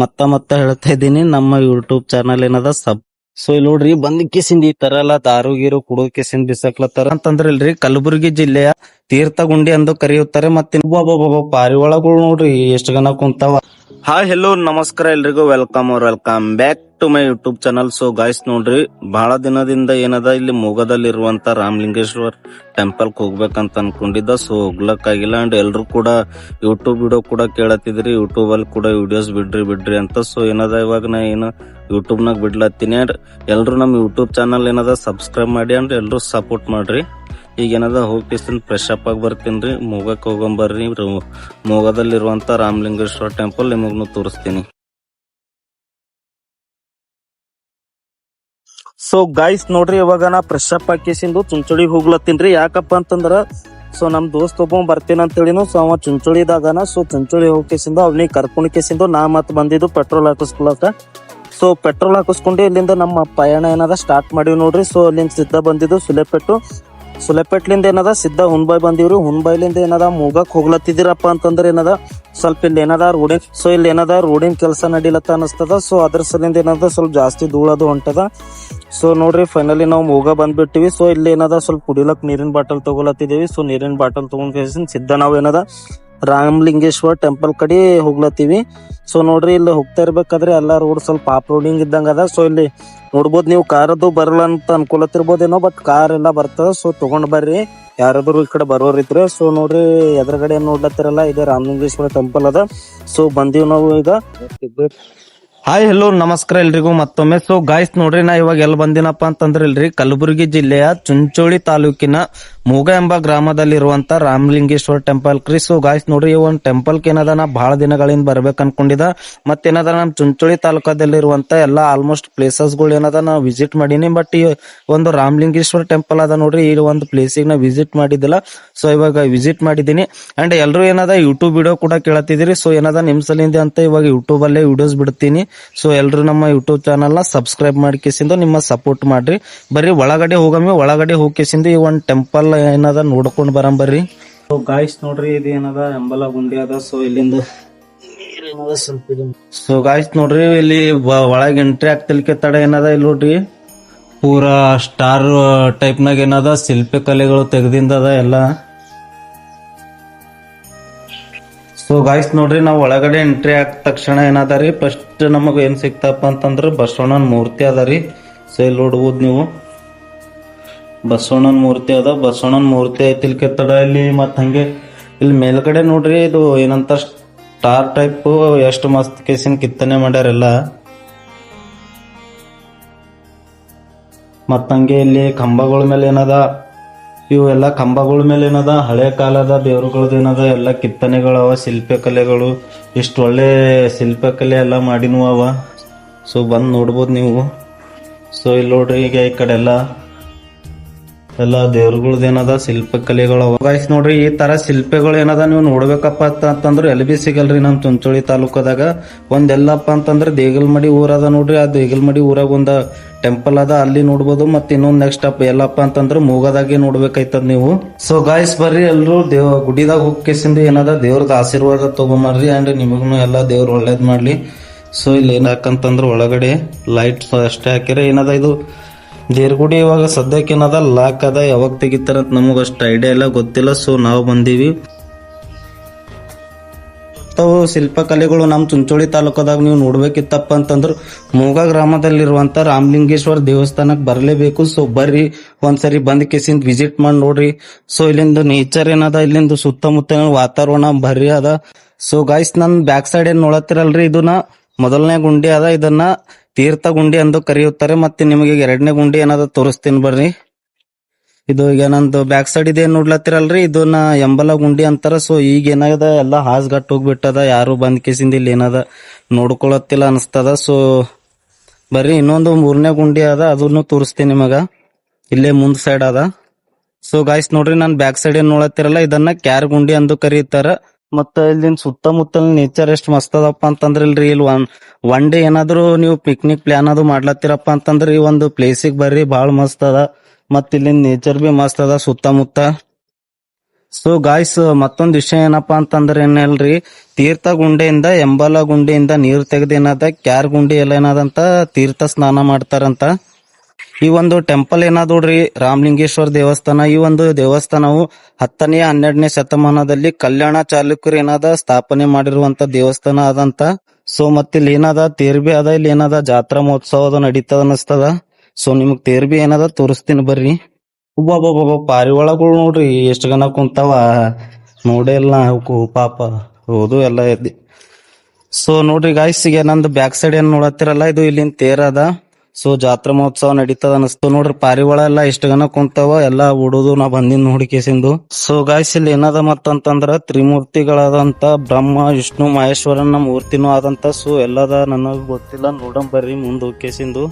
ಮತ್ತ ಹೇಳ್ತಾ ಇದ್ದೀನಿ, ನಮ್ಮ ಯೂಟ್ಯೂಬ್ ಚಾನಲ್ ಏನದ ಸೊ ಇಲ್ಲಿ ನೋಡ್ರಿ ಬಂದ್ ಕಿಸಿಂದ ಈ ತರ ಎಲ್ಲ ದಾರು ಗೀರು ಕುಡೋ ಕಿಸಿಂದ ಬಿಸಾಕ್ಲತ್ತಾರ ಅಂತಂದ್ರ ಇಲ್ರಿ ಕಲಬುರಗಿ ಜಿಲ್ಲೆಯ ತೀರ್ಥಗುಂಡಿ ಎಂದು ಕರೆಯುತ್ತಾರೆ. ಮತ್ತೆ ಪಾರಿವಾಳಗಳು ನೋಡ್ರಿ ಎಷ್ಟು ಗನ ಕುಂತಾವ. ಹಾಯ್ ಹೆಲೋ ನಮಸ್ಕಾರ ಎಲ್ರಿಗೂ welcome back to my YouTube channel. So guys ನೋಡ್ರಿ, ಬಹಳ ದಿನದಿಂದ ಏನದ ಇಲ್ಲಿ ಮೊಗದಲ್ಲಿರುವಂತ ರಾಮಲಿಂಗೇಶ್ವರ್ ಟೆಂಪಲ್ ಹೋಗ್ಬೇಕಂತ ಅನ್ಕೊಂಡಿದ್ದ. ಸೊ ಹೋಗ್ಲಕ್ ಆಗಿಲ್ಲ. ಅಂಡ್ ಎಲ್ರು ಕೂಡ ಯೂಟ್ಯೂಬ್ ವಿಡಿಯೋ ಕೂಡ ಕೇಳತ್ತಿದ್ರಿ, ಯೂಟ್ಯೂಬ್ ಅಲ್ಲಿ ಕೂಡ ವಿಡಿಯೋಸ್ ಬಿಡ್ರಿ ಅಂತ. ಸೊ ಏನದ ಇವಾಗ ನಾ ಏನು ಯೂಟ್ಯೂಬ್ ನಾಗ ಬಿಡ್ಲತ್ತೀನಿ. ಅಂಡ್ ಎಲ್ರು ನಮ್ ಯೂಟ್ಯೂಬ್ ಚಾನಲ್ ಏನದ ಸಬ್ಸ್ಕ್ರೈಬ್ ಮಾಡಿ ಅಂಡ್ ಎಲ್ರು ಸಪೋರ್ಟ್ ಮಾಡ್ರಿ. ಈಗ ಏನದ ಹೋಗ್ತಿಸ್ತೀನಿ, ಫ್ರೆಶ್ ಅಪ್ ಆಗಿ ಬರ್ತೀನಿ. ಮೊಗಕ್ ಹೋಗಂಬರ್ರಿ. ಮೊಗದಲ್ಲಿರುವಂತ ರಾಮಲಿಂಗೇಶ್ವರ ಟೆಂಪಲ್ ನಿಮಗ್ನು ತೋರಿಸ್ತೀನಿ. ಸೊ ಗೈಸ್ ನೋಡ್ರಿ, ಇವಾಗ ನಾ ಫ್ರೆಶ್ ಅಪ್ ಹಾಕಿಸಿಂದು ಚುಂಚುಳಿಗೆ ಹೋಗ್ಲತ್ತೀನ್ರಿ. ಯಾಕಪ್ಪ ಅಂತಂದ್ರ ಸೊ ನಮ್ ದೋಸ್ತ್ ಒಬ್ಬ ಬರ್ತೀನಿ ಅಂತ ಹೇಳಿನು. ಸೊ ಅವ ಚುಂಚುಳಿದಾಗನ. ಸೊ ಚುಂಚುಳಿ ಹೋಗಿಸಿಂದು ಅವ್ನಿಗೆ ಕರ್ಕೊಂಡ್ ಕೇಸಿಂದು ನಾ ಮತ್ ಬಂದಿದ್ದು ಪೆಟ್ರೋಲ್ ಹಾಕಿಸ್ಕೊಳಕ. ಸೊ ಪೆಟ್ರೋಲ್ ಹಾಕಿಸ್ಕೊಂಡು ಇಲ್ಲಿಂದ ನಮ್ಮ ಪಯಣ ಏನದ ಸ್ಟಾರ್ಟ್ ಮಾಡಿವಿ ನೋಡ್ರಿ. ಸೊ ಅಲ್ಲಿಂದ ಸಿದ್ಧ ಬಂದಿದ್ದು ಸುಲೆಪೆಟ್ಲಿಂದ ಏನದ ಸಿದ್ಧ ಹುನ್ಬಾಯ್ ಬಂದಿವ್ರಿ. ಹುನ್ಬಾಯ್ಲಿಂದ ಏನದ ಮೂಗಕ್ ಹೋಗ್ಲತ್ತಿದಿರಪ್ಪ ಅಂತಂದ್ರೆ ಏನದ ಸ್ವಲ್ಪ ಇಲ್ಲಿ ಏನದ ರೋಡಿನ ಕೆಲಸ ನಡಿಲತ್ತ ಅನಸ್ತದ. ಸೊ ಅದ್ರ ಸಲಿಂದ ಏನದ ಸ್ವಲ್ಪ ಜಾಸ್ತಿ ಧೂಳದು ಹೊಂಟದ. ಸೊ ನೋಡ್ರಿ ಫೈನಲಿ ನಾವು ಮೂಗ ಬಂದ್ಬಿಟ್ಟಿವಿ. ಸೊ ಇಲ್ಲಿ ಏನದ ಸ್ವಲ್ಪ ಕುಡಿಲಕ್ ನೀರಿನ ಬಾಟಲ್ ತಗೊಳತ್ತಿದೀವಿ. ಸೊ ನೀರಿನ ಬಾಟಲ್ ತಗೊಂಡ್ ಸಿದ್ಧ ನಾವ್ ಏನದ ರಾಮಲಿಂಗೇಶ್ವರ್ ಟೆಂಪಲ್ ಕಡೆ ಹೋಗ್ಲತ್ತೀವಿ. ಸೊ ನೋಡ್ರಿ, ಇಲ್ಲಿ ಹೋಗ್ತಾ ಇರ್ಬೇಕಾದ್ರೆ ಎಲ್ಲಾ ರೋಡ್ ಸ್ವಲ್ಪ ಆಫ್ ರೋಡಿಂಗ್ ಇದ್ದಂಗ ಅದ. ಸೊ ಇಲ್ಲಿ ನೋಡ್ಬೋದು ನೀವು, ಕಾರ್ ಅದು ಬರಲ್ಲ ಅಂತ ಅನ್ಕೊಳತಿರ್ಬೋದೇನೋ, ಬಟ್ ಕಾರ್ ಎಲ್ಲಾ ಬರ್ತದ. ಸೊ ತಗೊಂಡ್ ಬರ್ರಿ ಯಾರಾದ್ರು ಈ ಕಡೆ ಬರೋರ್ ಇದ್ರೆ. ಸೊ ನೋಡ್ರಿ ಎದುರುಗಡೆ ನೋಡ್ಲತ್ತಿರಲ್ಲ, ಇದೆ ರಾಮಲಿಂಗೇಶ್ವರ ಟೆಂಪಲ್ ಅದ. ಸೊ ಬಂದೀವಿ ನಾವು ಈಗ. ಹಾಯ್ ಹೆಲೋ ನಮಸ್ಕಾರ ಎಲ್ರಿಗೂ ಮತ್ತೊಮ್ಮೆ. ಸೊ ಗಾಯ್ಸ್ ನೋಡ್ರಿ, ನಾ ಇವಾಗ ಎಲ್ಲಿ ಬಂದಿನಪ್ಪ ಅಂತಂದ್ರೆ ಇಲ್ರಿ ಕಲಬುರಗಿ ಜಿಲ್ಲೆಯ ಚುಂಚೋಳಿ ತಾಲೂಕಿನ ಮೂಗ ಎಂಬ ಗ್ರಾಮದಲ್ಲಿರುವಂತ ರಾಮಲಿಂಗೇಶ್ವರ ಟೆಂಪಲ್ ಕ್ರಿ. ಸೊ ಗಾಯ್ಸ್ ನೋಡ್ರಿ, ಈ ಒಂದು ಟೆಂಪಲ್ ಏನದ ನಾ ಬಹಳ ದಿನಗಳಿಂದ ಬರ್ಬೇಕು ಅನ್ಕೊಂಡಿದ್ದ. ಮತ್ತೇನದ ನಮ್ ಚುಂಚೋಳಿ ತಾಲೂಕದಲ್ಲಿರುವಂತ ಎಲ್ಲಾ ಆಲ್ಮೋಸ್ಟ್ ಪ್ಲೇಸಸ್ ಗಳು ಏನದ ನಾ ವಿಸಿಟ್ ಮಾಡೀನಿ. ಬಟ್ ಈ ಒಂದು ರಾಮಲಿಂಗೇಶ್ವರ ಟೆಂಪಲ್ ಅದ ನೋಡ್ರಿ, ಈ ಒಂದು ಪ್ಲೇಸಿಗೆ ನಾ ವಿಸಿಟ್ ಮಾಡಿದ್ದಿಲ್ಲ. ಸೊ ಇವಾಗ ವಿಸಿಟ್ ಮಾಡಿದೀನಿ. ಅಂಡ್ ಎಲ್ರು ಏನದ ಯೂಟ್ಯೂಬ್ ವಿಡಿಯೋ ಕೂಡ ಕೇಳತ್ತಿದ್ರಿ. ಸೊ ಏನದ ನಿಮ್ ಸಲಿಂದ ಅಂತ ಇವಾಗ ಯೂಟ್ಯೂಬ್ ಅಲ್ಲೇ ವಿಡಿಯೋಸ್ ಬಿಡ್ತೀನಿ. ಸೊ ಎಲ್ರು ನಮ್ಮ ಯೂಟ್ಯೂಬ್ ಚಾನಲ್ ನ ಸಬ್ಸ್ಕ್ರೈಬ್ ಮಾಡ್ಕೇಸಿಂದು ನಿಮ್ಮ ಸಪೋರ್ಟ್ ಮಾಡ್ರಿ. ಬರ್ರಿ ಒಳಗಡೆ ಹೋಗೇಸಿಂದು ಈ ಒಂದ್ ಟೆಂಪಲ್ ಏನದ ನೋಡ್ಕೊಂಡ್ ಬರಂಬರ್ರಿ. ಸೊ ಗಾಯ್ಸ್ ನೋಡ್ರಿ, ಇದು ಏನದ ಎಂಬಲ ಗುಂಡಿ ಅದ. ಸೊ ಇಲ್ಲಿಂದ ಸ್ವಲ್ಪ ಇದೆ. ಸೊ ಗಾಯ್ಸ್ ನೋಡ್ರಿ, ಇಲ್ಲಿ ಒಳಗೆ ಎಂಟ್ರಿ ಆಗ್ತಿಲ್ಕೆ ತಡ ಏನದ ಇಲ್ಲಿ ನೋಡ್ರಿ, ಪೂರಾ ಸ್ಟಾರ್ ಟೈಪ್ ನಾಗ ಏನದ ಶಿಲ್ಪಿ ಕಲೆಗಳು ತೆಗ್ದಿಂದದ ಎಲ್ಲ. ಸೊ ಗಾಯ್ಸ್ ನೋಡ್ರಿ, ನಾವ್ ಒಳಗಡೆ ಎಂಟ್ರಿ ಆದ ತಕ್ಷಣ ಏನದ ರೀ, ಫಸ್ಟ್ ನಮಗ ಏನ್ ಸಿಕ್ತಪ್ಪ ಅಂತಂದ್ರ ಬಸವಣ್ಣನ ಮೂರ್ತಿ ಅದ ರೀ. ಸೊ ಇಲ್ಲಿ ನೋಡ್ಬೋದು ನೀವು, ಬಸವಣ್ಣನ ಮೂರ್ತಿ ಅದ. ಬಸವಣ್ಣನ ಮೂರ್ತಿ ಐತಿಲ್ಕೆ ತಡ ಇಲ್ಲಿ. ಮತ್ ಹಂಗೆ ಇಲ್ಲಿ ಮೇಲ್ಗಡೆ ನೋಡ್ರಿ, ಇದು ಏನಂತ ಸ್ಟಾರ್ ಟೈಪ್ ಎಷ್ಟು ಮಸ್ತ್ ಕೇಸಿನ ಕಿತ್ತನೆ ಮಾಡ್ಯಾರೆಲ್ಲ. ಮತ್ ಹಂಗೆ ಇಲ್ಲಿ ಕಂಬಗಳ ಮೇಲೆ ಏನದ, ಇವು ಎಲ್ಲ ಕಂಬಗಳ ಮೇಲೆ ಏನದ ಹಳೆ ಕಾಲದ ದೇವರುಗಳದ್ದು ಏನದ ಎಲ್ಲ ಕಿತ್ತನೆಗಳವ, ಶಿಲ್ಪಕಲೆಗಳು. ಇಷ್ಟು ಒಳ್ಳೆ ಶಿಲ್ಪಕಲೆ ಎಲ್ಲ ಮಾಡಿನೂ ಅವ. ಸೊ ಬಂದ್ ನೋಡ್ಬೋದು ನೀವು. ಸೊ ಇಲ್ಲಿ ನೋಡ್ರಿ, ಈಗ ಈ ಕಡೆ ಎಲ್ಲ ದೇವ್ರಗಳದ್ದು ಏನದ ಶಿಲ್ಪಕಲೆಗಳು ಅವ. ಗೈಸ್ ನೋಡ್ರಿ, ಈ ತರ ಶಿಲ್ಪಗಳು ಏನದ ನೀವು ನೋಡ್ಬೇಕಪ್ಪ ಅಂತಂದ್ರೆ ಎಲ್ಲಿ ಬಿ ಸಿಗಲ್ರಿ ನಮ್ ಚುಂಚೋಳಿ ತಾಲೂಕದಾಗ. ಒಂದ್ ಎಲ್ಲಪ್ಪ ಅಂತಂದ್ರೆ ದೇಗಲ್ಮಡಿ ಊರ ಅದ ನೋಡ್ರಿ. ಆ ದೇಗಲ್ಮಡಿ ಊರಾಗ ಒಂದ ಟೆಂಪಲ್ ಅದ, ಅಲ್ಲಿ ನೋಡ್ಬೋದು. ಮತ್ ಇನ್ನೊಂದ್ ನೆಕ್ಸ್ಟ್ ಅಪ್ ಎಲ್ಲಪ್ಪ ಅಂತಂದ್ರೆ ಮೂಗದಾಗೆ ನೋಡ್ಬೇಕಾಯ್ತದ ನೀವು. ಸೊ ಗಾಯ್ಸ್ ಬರ್ರಿ, ಎಲ್ರು ಗುಡಿದಾಗ ಹೋಗ್ಕೇಸಿಂದ ಏನದ ದೇವ್ರದ ಆಶೀರ್ವಾದ ತಗೊಂಬರ್ರಿ. ಅಂಡ್ ನಿಮಗ್ನು ಎಲ್ಲಾ ದೇವ್ರ ಒಳ್ಳೇದ್ ಮಾಡ್ಲಿ. ಸೊ ಇಲ್ಲಿ ಏನಾಕಂತಂದ್ರ ಒಳಗಡೆ ಲೈಟ್ ಅಷ್ಟೇ ಹಾಕಿರ. ಏನದ ಇದು ದೇವ್ರಗುಡಿ ಇವಾಗ ಸದ್ಯಕ್ಕೆ ಏನದ ಲಾಕ್ ಅದ, ಯಾವಾಗ ತೆಗಿತಾರಂತ ನಮಗ ಅಷ್ಟು ಐಡಿಯಾ ಎಲ್ಲ ಗೊತ್ತಿಲ್ಲ. ಸೊ ನಾವು ಬಂದೀವಿ. ಶಿಲ್ಪಕಲೆಗಳು ನಮ್ ಚುಂಚೋಳಿ ತಾಲೂಕದಾಗ ನೀವು ನೋಡ್ಬೇಕಿತ್ತಪ್ಪ ಅಂತಂದ್ರ ಮೂಗ ಗ್ರಾಮದಲ್ಲಿರುವಂತ ರಾಮಲಿಂಗೇಶ್ವರ ದೇವಸ್ಥಾನಕ್ ಬರ್ಲೇಬೇಕು. ಸೊ ಬರ್ರಿ ಒಂದ್ಸರಿ ಬಂದ್ ಕೇಸಿಂದ ವಿಸಿಟ್ ಮಾಡಿ ನೋಡ್ರಿ. ಸೊ ಇಲ್ಲಿಂದ ನೇಚರ್ ಏನದ, ಇಲ್ಲಿಂದ ಸುತ್ತಮುತ್ತ ವಾತಾವರಣ ಬರ್ರಿ ಅದ. ಸೊ ಗಾಯ್ಸ್, ನನ್ ಬ್ಯಾಕ್ ಸೈಡ್ ಏನ್ ನೋಡತ್ತಿರಲ್ರಿ, ಇದನ್ನ ಮೊದಲನೇ ಗುಂಡಿ ಅದ. ಇದನ್ನ ತೀರ್ಥ ಗುಂಡಿ ಎಂದು ಕರೆಯುತ್ತಾರೆ. ಮತ್ತೆ ನಿಮಗೆ ಎರಡನೇ ಗುಂಡಿ ಏನದ ತೋರಿಸ್ತೀನಿ ಬರ್ರಿ. ಇದು ಈಗ ನಂದು ಬ್ಯಾಕ್ ಸೈಡ್ ಇದೆ ನೋಡ್ಲತ್ತಿರಲ್ರಿ, ಇದನ್ನ ಎಂಬಲ ಗುಂಡಿ ಅಂತಾರ. ಸೊ ಈಗ ಏನಾಗದ ಎಲ್ಲಾ ಹಾಸ್ಗಟ್ ಹೋಗ್ಬಿಟ್ಟದ, ಯಾರು ಬಂದ್ ಕೇಸಿಂದ ಇಲ್ಲಿ ಏನದ ನೋಡ್ಕೊಳತ್ತಿಲ್ಲ ಅನಸ್ತದ. ಸೊ ಬರ್ರಿ ಇನ್ನೊಂದು ಮೂರನೇ ಗುಂಡಿ ಅದ, ಅದನ್ನು ತೋರಿಸ್ತೀನಿ ನಿಮಗ. ಇಲ್ಲೇ ಮುಂದ್ ಸೈಡ್ ಅದ. ಸೊ ಗಾಯ್ಸ್ ನೋಡ್ರಿ, ನಾನ್ ಬ್ಯಾಕ್ ಸೈಡ್ ಏನ್ ನೋಡತ್ತಿರಲ್ಲ, ಇದನ್ನ ಕ್ಯಾರ್ ಗುಂಡಿ ಎಂದು ಕರೀತಾರ. ಮತ್ತ ಇಲ್ಲಿನ ಸುತ್ತಮುತ್ತಲ ನೇಚರ್ ಎಷ್ಟ್ ಮಸ್ತ್ ಅದಪ್ಪ ಅಂತಂದ್ರ ಇಲ್ರಿ, ಇಲ್ಲಿ ಒನ್ ಡೇ ಏನಾದ್ರು ನೀವು ಪಿಕ್ನಿಕ್ ಪ್ಲಾನ್ ಅದು ಮಾಡ್ಲತ್ತೀರಪ್ಪ ಅಂತಂದ್ರ ಈ ಒಂದು ಪ್ಲೇಸಿಗೆ ಬರ್ರಿ, ಬಾಳ ಮಸ್ತ್ ಅದ. ಮತ್ ಇಲ್ಲಿನ ನೇಚರ್ ಬಿ ಮಸ್ತ್ ಅದ ಸುತ್ತಮುತ್ತ. ಸೊ ಗಾಯ್ಸ್ ಮತ್ತೊಂದ್ ವಿಷಯ ಏನಪ್ಪಾ ಅಂತಂದ್ರೆ ಏನಲ್ರಿ, ತೀರ್ಥ ಗುಂಡೆಯಿಂದ ಎಂಬಲ ಗುಂಡೆಯಿಂದ ನೀರ್ ತೆಗೆದು ಏನದ ಕ್ಯಾರ್ ಗುಂಡಿ ಎಲ್ಲ ಏನದಂತ ತೀರ್ಥ ಸ್ನಾನ ಮಾಡ್ತಾರಂತ. ಈ ಒಂದು ಟೆಂಪಲ್ ಏನಾದ್ ನೋಡ್ರಿ ರಾಮಲಿಂಗೇಶ್ವರ ದೇವಸ್ಥಾನ. ಈ ಒಂದು ದೇವಸ್ಥಾನವು 10ನೇ 12ನೇ ಶತಮಾನದಲ್ಲಿ ಕಲ್ಯಾಣ ಚಾಲುಕ್ಯರು ಏನಾದ ಸ್ಥಾಪನೆ ಮಾಡಿರುವಂತ ದೇವಸ್ಥಾನ ಆದಂತ. ಸೊ ಮತ್ತಿಲ್ಲಿ ಏನದ ತೇರ್ಬಿ ಅದ, ಇಲ್ಲಿ ಏನದ ಜಾತ್ರಾ ಮಹೋತ್ಸವ ನಡೀತದ ಅನಸ್ತದ. ಸೊ ನಿಮಗ್ ತೇರ್ಬಿ ಏನದ ತೋರಿಸ್ತೀನಿ ಬರ್ರಿ. ಒಬ್ಬೊಬ್ಬೊಬ್ಬ ಪಾರಿವಾಳಗಳು ನೋಡ್ರಿ ಎಷ್ಟು ಗನ ಕುಂತಾವ, ನೋಡೇ ಇಲ್ಲ ಅವಕು ಪಾಪ ಹೌದು ಎಲ್ಲ ಎದ್ದಿ. ಸೊ ನೋಡ್ರಿ ಗಾಯ್ಸ್, ಈಗ ನಂದು ಬ್ಯಾಕ್ ಸೈಡ್ ಏನ್ ನೋಡತ್ತಿರಲ್ಲ, ಇದು ಇಲ್ಲಿಂದ ತೇರದ. ಸೊ ಜಾತ್ರಾ ಮಹೋತ್ಸವ ನಡೀತದ ಅನಸ್ತು ನೋಡ್ರಿ. ಪಾರಿವಾಳ ಎಲ್ಲ ಎಷ್ಟು ಗನ ಕುಂತಾವ, ಎಲ್ಲಾ ಓಡೋದು ನಾ ಬಂದಿನ್ ನೋಡಿ ಕೇಸಿಂದು. ಸೊ ಗಾಯ್ಸ್ ಇಲ್ಲಿ ಏನದ ಮತ್ತಂತಂದ್ರ ತ್ರಿಮೂರ್ತಿಗಳಾದಂತ ಬ್ರಹ್ಮ ವಿಷ್ಣು ಮಹೇಶ್ವರನ ಮೂರ್ತಿನೂ ಆದಂತ. ಸೊ ಎಲ್ಲದ ನನಗ್ ಗೊತ್ತಿಲ್ಲ, ನೋಡಂ ಬರ್ರಿ ಮುಂದ್ ಕೇಸಿಂದು.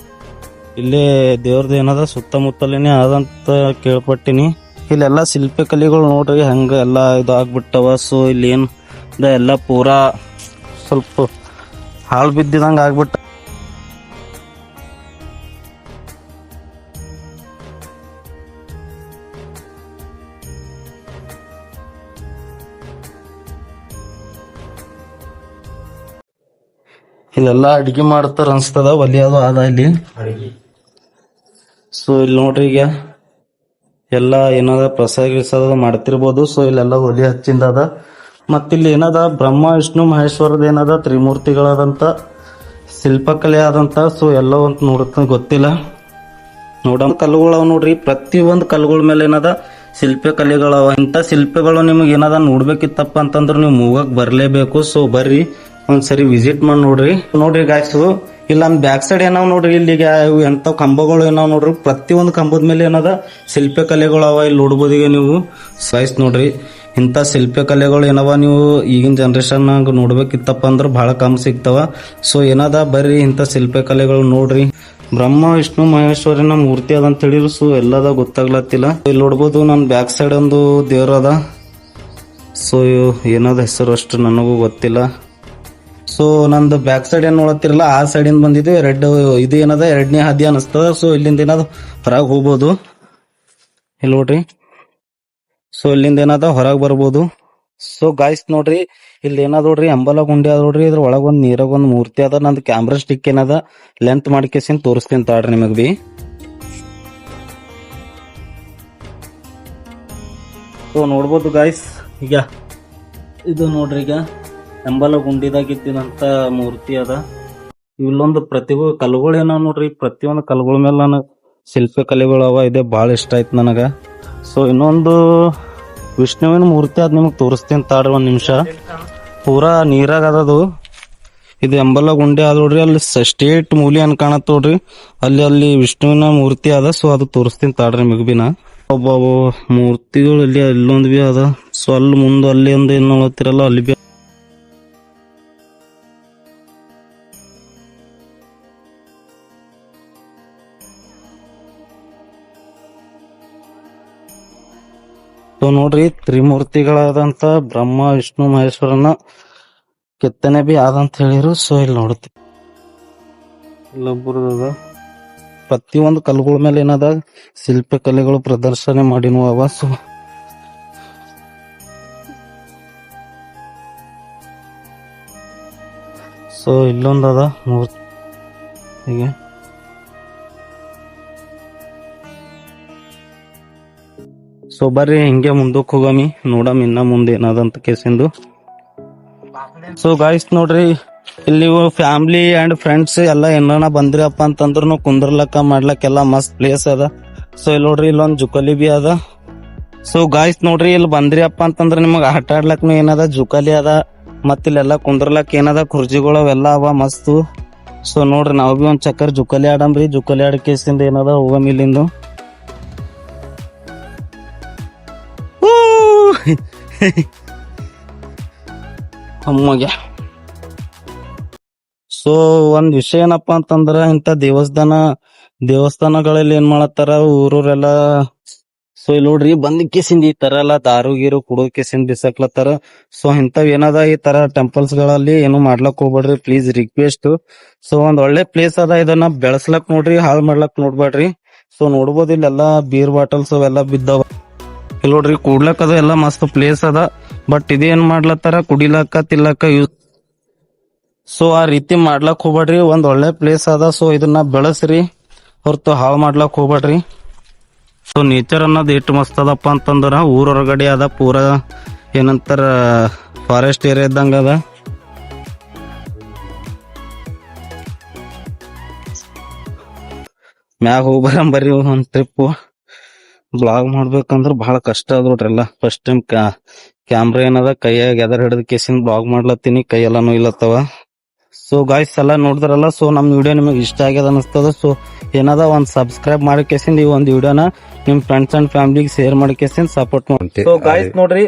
ಇಲ್ಲೇ ದೇವ್ರದ್ದು ಏನದ ಸುತ್ತಮುತ್ತಲೇನೆ ಆದಂತ ಕೇಳ್ಪಟ್ಟಿನಿ. ಇಲ್ಲೆಲ್ಲಾ ಶಿಲ್ಪಿ ಕಲೆಗಳು ನೋಡ್ರಿ ಹಂಗ ಎಲ್ಲಾ ಇದಾಗ್ಬಿಟ್ಟವ. ಸೊ ಇಲ್ಲಿ ಏನ್ ಎಲ್ಲ ಪೂರಾ ಸ್ವಲ್ಪ ಹಾಳು ಬಿದ್ದಿದಂಗ ಆಗ್ಬಿಟ್ಟ. ಇಲ್ಲೆಲ್ಲಾ ಅಡಿಗೆ ಮಾಡ್ತಾರ ಅನ್ಸ್ತದ, ಒಲಿ ಅದು ಆದ ಇಲ್ಲಿ. ಸೊ ಇಲ್ಲಿ ನೋಡ್ರಿ ಈಗ ಎಲ್ಲಾ ಏನದ ಪ್ರಸಾದ ಗಿಸಾದ ಮಾಡ್ತಿರ್ಬೋದು. ಸೊ ಇಲ್ಲೆಲ್ಲ ಒಲಿ ಹಚ್ಚಿಂದ ಅದ. ಮತ್ತಿಲ್ಲಿ ಏನದ ಬ್ರಹ್ಮ ವಿಷ್ಣು ಮಹೇಶ್ವರದ ಏನದ ತ್ರಿಮೂರ್ತಿಗಳಾದಂತ ಶಿಲ್ಪಕಲೆ ಆದಂತ. ಸೊ ಎಲ್ಲ ಅಂತ ನೋಡತ್ತ ಗೊತ್ತಿಲ್ಲ, ನೋಡ ಕಲ್ಲುಗಳು ಅವ ನೋಡ್ರಿ. ಪ್ರತಿ ಒಂದ್ ಕಲ್ಲುಗಳ ಮೇಲೆ ಏನದ ಶಿಲ್ಪಿ ಕಲೆಗಳವ. ಇಂತ ಶಿಲ್ಪಿಗಳು ನಿಮಗ್ ಏನದ ನೋಡ್ಬೇಕಿತ್ತಪ್ಪ ಅಂತಂದ್ರ ನೀವು ಮೂಗಕ್ ಬರ್ಲೇಬೇಕು. ಸೊ ಬರ್ರಿ ಒಂದ್ಸರಿ ವಿಸಿಟ್ ಮಾಡಿ ನೋಡ್ರಿ. ನೋಡ್ರಿ ಗಾಯ್ಸ್, ಇಲ್ಲ ನಮ್ ಬ್ಯಾಕ್ ಸೈಡ್ ಏನಾವ್ ನೋಡ್ರಿ, ಇಲ್ಲಿಗೆ ಎಂತ ಕಂಬಗಳು ಏನಾವ್ ನೋಡ್ರಿ. ಪ್ರತಿಯೊಂದು ಕಂಬದ ಮೇಲೆ ಏನದ ಶಿಲ್ಪಿ ಕಲೆಗಳು ಅವ. ಇಲ್ಲಿ ನೋಡ್ಬೋದು ಈಗ ನೀವು ಸೈಸ್ ನೋಡ್ರಿ. ಇಂತ ಶಿಲ್ಪಿ ಕಲೆಗಳು ಏನವ ನೀವು ಈಗಿನ ಜನರೇಷನ್ ನೋಡ್ಬೇಕಿತ್ತಪ್ಪ ಅಂದ್ರ ಬಹಳ ಕಮ್ಮಿ ಸಿಗ್ತಾವ. ಸೊ ಏನದ ಬರ್ರಿ ಇಂತ ಶಿಲ್ಪಿ ಕಲೆಗಳು ನೋಡ್ರಿ. ಬ್ರಹ್ಮ ವಿಷ್ಣು ಮಹೇಶ್ವರನ ಮೂರ್ತಿ ಅದಂತ ಹೇಳಿದ್ರು. ಸೊ ಎಲ್ಲದ ಗೊತ್ತಾಗ್ಲತ್ತಿಲ್ಲ. ಇಲ್ಲಿ ನೋಡ್ಬೋದು ನಮ್ ಬ್ಯಾಕ್ ಸೈಡ್ ಒಂದು ದೇವ್ರ ಅದ. ಸೊ ಏನದ ಹೆಸರು ಅಷ್ಟು ನನಗೂ ಗೊತ್ತಿಲ್ಲ. ಸೊ ನಂದು ಬ್ಯಾಕ್ ಸೈಡ್ ಏನ್ ನೋಡತ್ತಿರಲ್ಲ, ಆ ಸೈಡ್ ಇಂದ ಬಂದಿದ್ದು ಇದು ಏನದ 2ನೇ ಹಾದಿ ಅನಿಸ್ತದ. ಸೊ ಇಲ್ಲಿಂದ ಏನದ ಹೊರಗೆ ಹೋಗ್ಬೋದು. ಇಲ್ಲಿ ನೋಡ್ರಿ, ಸೊ ಇಲ್ಲಿಂದ ಏನದ ಹೊರಗೆ ಬರ್ಬೋದು. ಸೊ ಗಾಯ್ಸ್ ನೋಡ್ರಿ, ಇಲ್ಲಿ ಏನದ ನೋಡ್ರಿ ಅಂಬಲ ಗುಂಡಿ ಅದ ನೋಡ್ರಿ. ಇದ್ರ ಒಳಗ ಒಂದ್ ನೀರಾಗ ಒಂದ್ ಮೂರ್ತಿ ಅದ. ನಂದು ಕ್ಯಾಮ್ರಾ ಸ್ಟಿಕ್ ಏನದ ಲೆಂತ್ ಮಾಡ್ಕೇಸಿನ್ ತೋರಿಸ್ತೀನಿ ತಾಳ್ರಿ ನಿಮಗ್ ಬಿ. ಸೊ ನೋಡ್ಬೋದು ಗಾಯ್ಸ್, ಈಗ ಇದು ನೋಡ್ರಿ ಈಗ ಅಂಬಲ ಗುಂಡಿದಾಗಿದ್ದಂತ ಮೂರ್ತಿ ಅದ. ಇಲ್ಲೊಂದು ಪ್ರತಿಯೊಂದು ಕಲ್ಲುಗಳು ಏನಾವ ನೋಡ್ರಿ, ಪ್ರತಿಯೊಂದು ಕಲ್ಲುಗಳ ಮೇಲೆ ನಾನು ಶಿಲ್ಪಿ ಕಲೆಗಳು ಅವ. ಇದೆ ಬಹಳ ಇಷ್ಟ ಆಯ್ತು ನನಗ. ಸೊ ಇನ್ನೊಂದು ವಿಷ್ಣುವಿನ ಮೂರ್ತಿ ಅದ್ ನಿಮಗ್ ತೋರಿಸ್ತೀನಿ ತಾಡ್ರಿ ಒಂದ್ ನಿಮಿಷ. ಪೂರಾ ನೀರಾಗ ಅದದು. ಇದು ಅಂಬಲ ಗುಂಡಿ ಅದ ನೋಡ್ರಿ, ಅಲ್ಲಿ ಸ್ಟೇಟ್ ಮೂಲಿ ಅನ್ ಕಾಣತ್ ನೋಡ್ರಿ, ಅಲ್ಲಿ ವಿಷ್ಣುವಿನ ಮೂರ್ತಿ ಅದ. ಸೊ ಅದು ತೋರಿಸ್ತೀನಿ ತಾಡ್ರಿ ನಿಮಗ್ ಬಿನ. ಒಬ್ಬ ಮೂರ್ತಿಗಳು ಇಲ್ಲಿ ಅಲ್ಲೊಂದ್ ಬಿ ಅದ. ಸೊ ಅಲ್ಲಿ ಮುಂದೆ ಅಲ್ಲಿ ಒಂದು ಏನ್ ನೋಡ್ತಿರಲ್ಲ ಅಲ್ಲಿ ಬಿ. ಸೊ ನೋಡ್ರಿ ತ್ರಿಮೂರ್ತಿಗಳಾದಂತ ಬ್ರಹ್ಮ ವಿಷ್ಣು ಮಹೇಶ್ವರನ ಕೆತ್ತನೆ ಬಿ ಆದಂತ ಹೇಳಿರು. ಸೊ ಇಲ್ಲಿ ನೋಡ್ತೀವಿ ಇಲ್ಲೊಬ್ಬರದ ಪ್ರತಿಯೊಂದು ಕಲ್ಲುಗಳ ಮೇಲೆ ಏನದ ಶಿಲ್ಪಿ ಕಲೆಗಳು ಪ್ರದರ್ಶನ ಮಾಡಿನೂ ಅವ. ಸೊ ಇಲ್ಲೊಂದದ ಮೂರ್ತಿ ಹೀಗೆ. ಸೊ ಬರ್ರಿ ಹಿಂಗೆ ಮುಂದಕ್ಕೆ ಹೋಗಮಿ, ನೋಡಮ್ ಇನ್ನ ಮುಂದೆ ಏನದಂತ ಕೇಸಿಂದು. ಸೊ ಗಾಯ್ಸ್ ನೋಡ್ರಿ, ಇಲ್ಲಿ ಫ್ಯಾಮಿಲಿ ಅಂಡ್ ಫ್ರೆಂಡ್ಸ್ ಎಲ್ಲ ಏನಾರ ಬಂದ್ರಪ್ಪ ಅಂತಂದ್ರು ಕುಂದ್ರಲಕ್ಕ ಮಾಡ್ಲಕ್ಕ ಎಲ್ಲ ಮಸ್ತ್ ಪ್ಲೇಸ್ ಅದ. ಸೊ ಇಲ್ಲಿ ನೋಡ್ರಿ ಇಲ್ಲೊಂದ್ ಜುಕಾಲಿ ಬಿ ಅದ. ಸೊ ಗಾಯ್ಸ್ ನೋಡ್ರಿ, ಇಲ್ಲಿ ಬಂದ್ರಿಯಪ್ಪ ಅಂತಂದ್ರ ನಿಮಗ್ ಆಟ ಆಡ್ಲಕ್ನು ಏನದ ಜುಕಾಲಿ ಅದ. ಮತ್ ಇಲ್ಲೆಲ್ಲ ಕುಂದ್ರಲಕ್ ಏನದ ಕುರ್ಜಿಗಳು ಅವೆಲ್ಲ ಅವ ಮಸ್ತ್. ಸೊ ನೋಡ್ರಿ ನಾವ್ ಬಿ ಒಂದ್ ಚಕ್ಕರ್ ಜುಕಾಲಿ ಆಡಮ್ರಿ. ಜುಕಾಲಿ ಆಡ ಕೇಸಿಂದ ಏನದ ಹೋಗಮ್ ಇಲ್ಲಿಂದು. ಅಮ್ಮಗೆ ಸೊ ಒಂದ್ ವಿಷಯ ಏನಪ್ಪಾ ಅಂತಂದ್ರ, ಇಂತ ದೇವಸ್ಥಾನಗಳಲ್ಲಿ ಏನ್ ಮಾಡತ್ತಾರ ಊರೂರೆಲ್ಲ. ಸೊ ಇಲ್ಲಿ ನೋಡ್ರಿ ಬಂದ್ ಕೇಸಿಂದ ಈ ತರ ಎಲ್ಲ ದಾರು ಗೀರು ಕುಡೋ ಕೇಸಿಂದ ಬಿಸಾಕ್ಲತ್ತಾರ. ಸೊ ಇಂಥವ್ ಏನದ ಈ ತರ ಟೆಂಪಲ್ಸ್ ಗಳಲ್ಲಿ ಏನು ಮಾಡ್ಲಕ್ ಹೋಗ್ಬೇಡ್ರಿ ಪ್ಲೀಸ್, ರಿಕ್ವೆಸ್ಟ್. ಸೊ ಒಂದ್ ಒಳ್ಳೆ ಪ್ಲೇಸ್ ಅದ, ಇದನ್ನ ಬೆಳೆಸ್ಲಕ್ ನೋಡ್ರಿ, ಹಾಳ್ ಮಾಡ್ಲಕ್ ನೋಡ್ಬೇಡ್ರಿ. ಸೊ ನೋಡ್ಬೋದು ಇಲ್ಲೆಲ್ಲಾ ಬೀರ್ ಬಾಟಲ್ಸ್ ಅವೆಲ್ಲ ಬಿದ್ದಾವ. ಇಲ್ಲಿ ನೋಡ್ರಿ ಕೂಡ್ಲಕ್ ಅದ ಎಲ್ಲ ಮಸ್ತ್ ಪ್ಲೇಸ್ ಅದ. ಬಟ್ ಇದೇನ್ ಮಾಡ್ಲತ್ತಾರ ಕುಡಿಲಕ್ಕ ತಿಲ್ಲಕ್ಕ ಯೂಸ್. ಸೊ ಆ ರೀತಿ ಮಾಡ್ಲಕ್ ಹೋಗ್ಬೇಡ್ರಿ. ಒಂದ್ ಒಳ್ಳೆ ಪ್ಲೇಸ್ ಅದ. ಸೊ ಇದನ್ನ ಬೆಳೆಸ್ರಿ ಹೊರತು ಹಾಳು ಮಾಡ್ಲಕ್ ಹೋಗ್ಬೇಡ್ರಿ. ಸೊ ನೇಚರ್ ಅನ್ನೋದು ಎಷ್ಟು ಮಸ್ತ್ ಅದಪ್ಪ ಅಂತಂದ್ರ ಊರ ಹೊರಗಡೆ ಅದ, ಪೂರಾ ಏನಂತಾರ ಫಾರೆಸ್ಟ್ ಏರಿಯಾ ಇದ್ದಂಗ ಅದ. ಮ್ಯಾಗ ಹೋಗ್ಬರಂಬರಿ ಒಂದ್ ಟ್ರಿಪ್. ಬ್ಲಾಗ್ ಮಾಡ್ಬೇಕಂದ್ರ ಬಹಳ ಕಷ್ಟ ಅದ ನೋಡ್ರಿ ಎಲ್ಲ. ಫಸ್ಟ್ ಟೈಮ್ ಕ್ಯಾಮ್ರಾ ಏನದ ಕೈಯಾಗ ಎದರ್ ಹಿಡಿದ ಕೇಸಿನ ಬ್ಲಾಗ್ ಮಾಡ್ಲತ್ತೀನಿ, ಕೈ ಎಲ್ಲ ನೋಯ್ಲತ್ತವ. ಸೊ ಗಾಯ್ಸ್ ಎಲ್ಲ ನೋಡಿದ್ರಲ್ಲ. ಸೊ ನಮ್ ವಿಡಿಯೋ ನಿಮಗೆ ಇಷ್ಟ ಆಗ್ಯದ ಅನಿಸ್ತದ. ಸೊ ಏನದ ಒಂದ್ ಸಬ್ಸ್ಕ್ರೈಬ್ ಮಾಡಿ ಕೇಸಿಂದ ಈ ಒಂದ್ ವಿಡಿಯೋನ ನಿಮ್ ಫ್ರೆಂಡ್ಸ್ ಅಂಡ್ ಫ್ಯಾಮಿಲಿಗೆ ಶೇರ್ ಮಾಡಿ ಕೇಸಿಂದ ಸಪೋರ್ಟ್ ಮಾಡಿ. ಸೊ ಗಾಯ್ಸ್ ನೋಡ್ರಿ,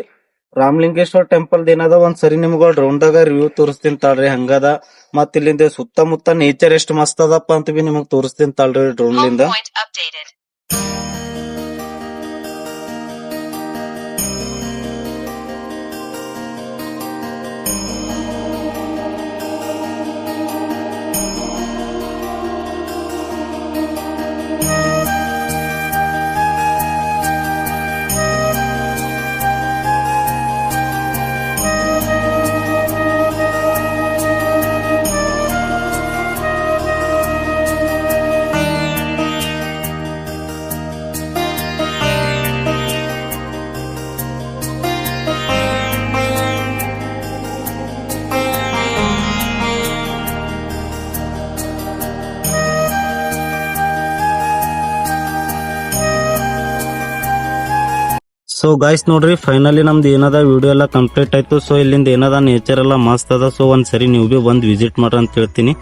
ರಾಮಲಿಂಗೇಶ್ವರ ಟೆಂಪಲ್ ಏನದ ಒಂದ್ ಸರಿ ನಿಮ್ಗ ಡ್ರೋನ್ ದಾಗ ರಿವ್ಯೂ ತೋರಿಸ್ತೀನಿ ತಾಳ್ರಿ ಹಂಗದ. ಮತ್ ಇಲ್ಲಿಂದ ಸುತ್ತಮುತ್ತ ನೇಚರ್ ಎಷ್ಟು ಮಸ್ತ್ ಅದಪ್ಪ ಅಂತ ಬಿ ನಿಮಗ್ ತೋರಿಸ್ತೀನಿ ತಾಳ್ರಿ ಡ್ರೋನ್ ಲಿಂದ. ಸೊ ಗಾಯ್ಸ್ ನೋಡ್ರಿ, ಫೈನಲಿ ನಮ್ದು ಏನದ ವಿಡಿಯೋ ಎಲ್ಲ ಕಂಪ್ಲೀಟ್ ಆಯ್ತು. ಸೊ ಇಲ್ಲಿಂದ ಏನದ ನೇಚರ್ ಎಲ್ಲ ಮಸ್ತ್ ಅದ. ಸೊ ಒಂದ್ ಸರಿ ನೀವು ಬಿ ಬಂದ್ ವಿಸಿಟ್ ಮಾಡ್ರಿ ಅಂತ ಹೇಳ್ತೀನಿ.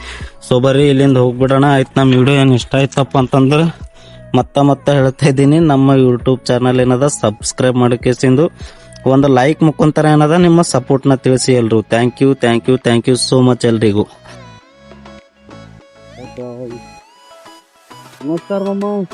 ಸೊ ಬರ್ರಿ ಇಲ್ಲಿಂದ ಹೋಗ್ಬಿಡೋಣ. ಆಯ್ತು, ನಮ್ಮ ವಿಡಿಯೋ ಏನ್ ಇಷ್ಟ ಆಯ್ತಪ್ಪ ಅಂತಂದ್ರ ಮತ್ತೆ ಹೇಳ್ತಾ ಇದ್ದೀನಿ, ನಮ್ಮ ಯೂಟ್ಯೂಬ್ ಚಾನಲ್ ಏನದ ಸಬ್ಸ್ಕ್ರೈಬ್ ಮಾಡಕೇಸಿಂದು ಒಂದು ಲೈಕ್ ಮುಖಾಂತರ ಏನದ ನಿಮ್ಮ ಸಪೋರ್ಟ್ ನ ತಿಳಿಸಿ ಎಲ್ರು. ಥ್ಯಾಂಕ್ ಯು ಸೋ ಮಚ್ ಎಲ್ರಿಗೂ. ನಮಸ್ಕಾರ ಮಾಮ.